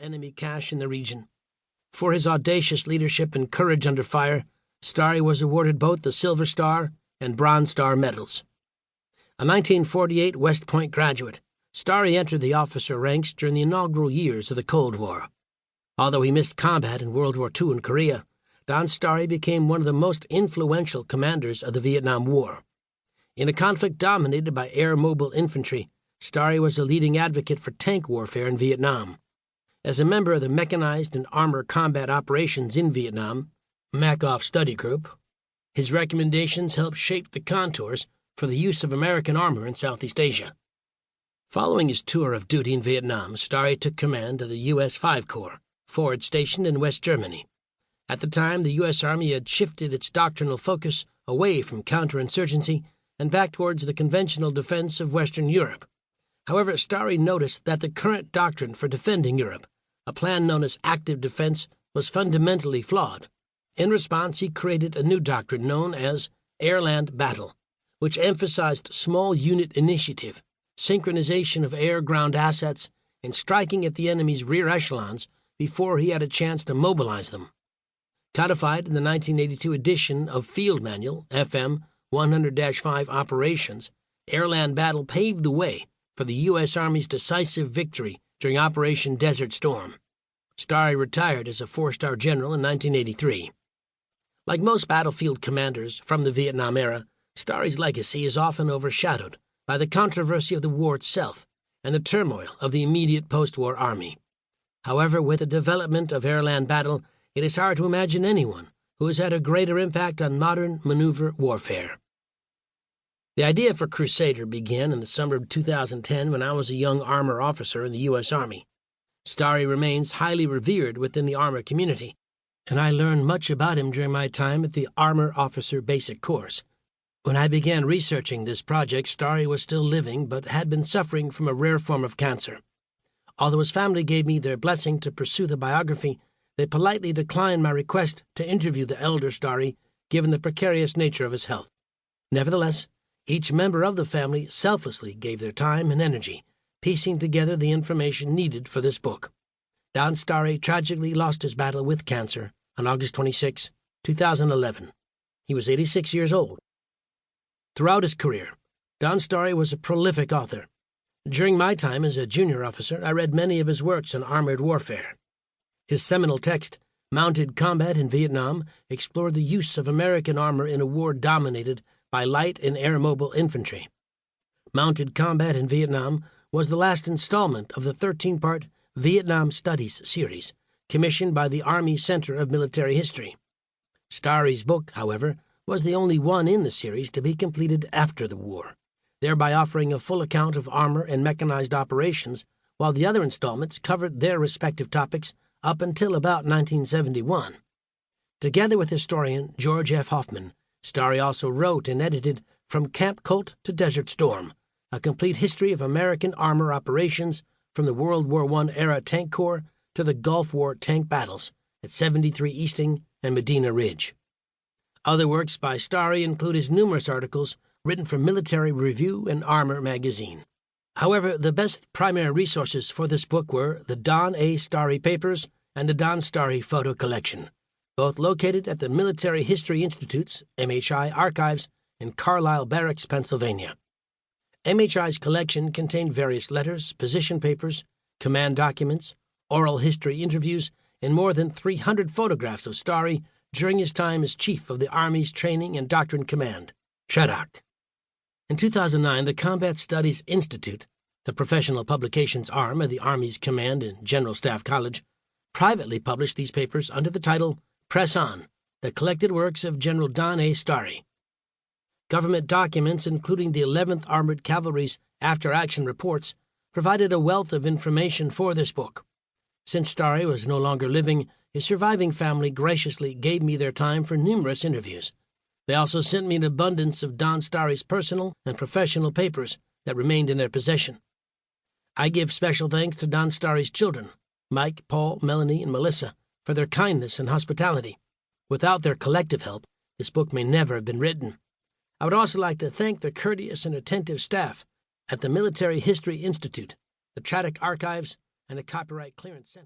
enemy cache in the region. For his audacious leadership and courage under fire, Starry was awarded both the Silver Star and Bronze Star medals. A 1948 West Point graduate, Starry entered the officer ranks during the inaugural years of the Cold War. Although he missed combat in World War II in Korea, Donn Starry became one of the most influential commanders of the Vietnam War. In a conflict dominated by air mobile infantry, Starry was a leading advocate for tank warfare in Vietnam. As a member of the Mechanized and Armored Combat Operations in Vietnam, MACOF Study Group, his recommendations helped shape the contours for the use of American armor in Southeast Asia. Following his tour of duty in Vietnam, Starry took command of the U.S. 5 Corps, forward stationed in West Germany. At the time, the U.S. Army had shifted its doctrinal focus away from counterinsurgency and back towards the conventional defense of Western Europe. However, Starry noticed that the current doctrine for defending Europe, a plan known as active defense, was fundamentally flawed. In response, he created a new doctrine known as air-land battle, which emphasized small unit initiative, synchronization of air-ground assets, and striking at the enemy's rear echelons before he had a chance to mobilize them. Codified in the 1982 edition of Field Manual, FM 100-5 Operations, air-land battle paved the way for the U.S. Army's decisive victory during Operation Desert Storm. Starry retired as a 4-star general in 1983. Like most battlefield commanders from the Vietnam era, Starry's legacy is often overshadowed by the controversy of the war itself and the turmoil of the immediate post-war army. However, with the development of air-land battle, it is hard to imagine anyone who has had a greater impact on modern maneuver warfare. The idea for Crusader began in the summer of 2010 when I was a young armor officer in the U.S. Army. Starry remains highly revered within the armor community, and I learned much about him during my time at the Armor Officer Basic Course. When I began researching this project, Starry was still living but had been suffering from a rare form of cancer. Although his family gave me their blessing to pursue the biography, they politely declined my request to interview the elder Starry, given the precarious nature of his health. Nevertheless, each member of the family selflessly gave their time and energy, piecing together the information needed for this book. Donn Starry tragically lost his battle with cancer on August 26, 2011. He was 86 years old. Throughout his career, Donn Starry was a prolific author. During my time as a junior officer, I read many of his works on armored warfare. His seminal text, Mounted Combat in Vietnam, explored the use of American armor in a war dominated by light and air mobile infantry. Mounted Combat in Vietnam was the last installment of the 13-part Vietnam Studies series, commissioned by the Army Center of Military History. Starry's book, however, was the only one in the series to be completed after the war, thereby offering a full account of armor and mechanized operations, while the other installments covered their respective topics up until about 1971. Together with historian George F. Hoffman, Starry also wrote and edited From Camp Colt to Desert Storm, a complete history of American armor operations from the World War I era Tank Corps to the Gulf War tank battles at 73 Easting and Medina Ridge. Other works by Starry include his numerous articles written for Military Review and Armor magazine. However, the best primary resources for this book were the Donn A. Starry Papers and the Donn Starry Photo Collection, both located at the Military History Institute's MHI archives in Carlisle Barracks, Pennsylvania. MHI's collection contained various letters, position papers, command documents, oral history interviews, and more than 300 photographs of Starry during his time as Chief of the Army's Training and Doctrine Command, CHADOC. In 2009, the Combat Studies Institute, the professional publications arm of the Army's Command and General Staff College, privately published these papers under the title Press On, the collected works of General Donn A. Starry. Government documents, including the 11th Armored Cavalry's after-action reports, provided a wealth of information for this book. Since Starry was no longer living, his surviving family graciously gave me their time for numerous interviews. They also sent me an abundance of Donn Starry's personal and professional papers that remained in their possession. I give special thanks to Donn Starry's children, Mike, Paul, Melanie, and Melissa, for their kindness and hospitality. Without their collective help, this book may never have been written. I would also like to thank the courteous and attentive staff at the Military History Institute, the CHADOC Archives, and the Copyright Clearance Center.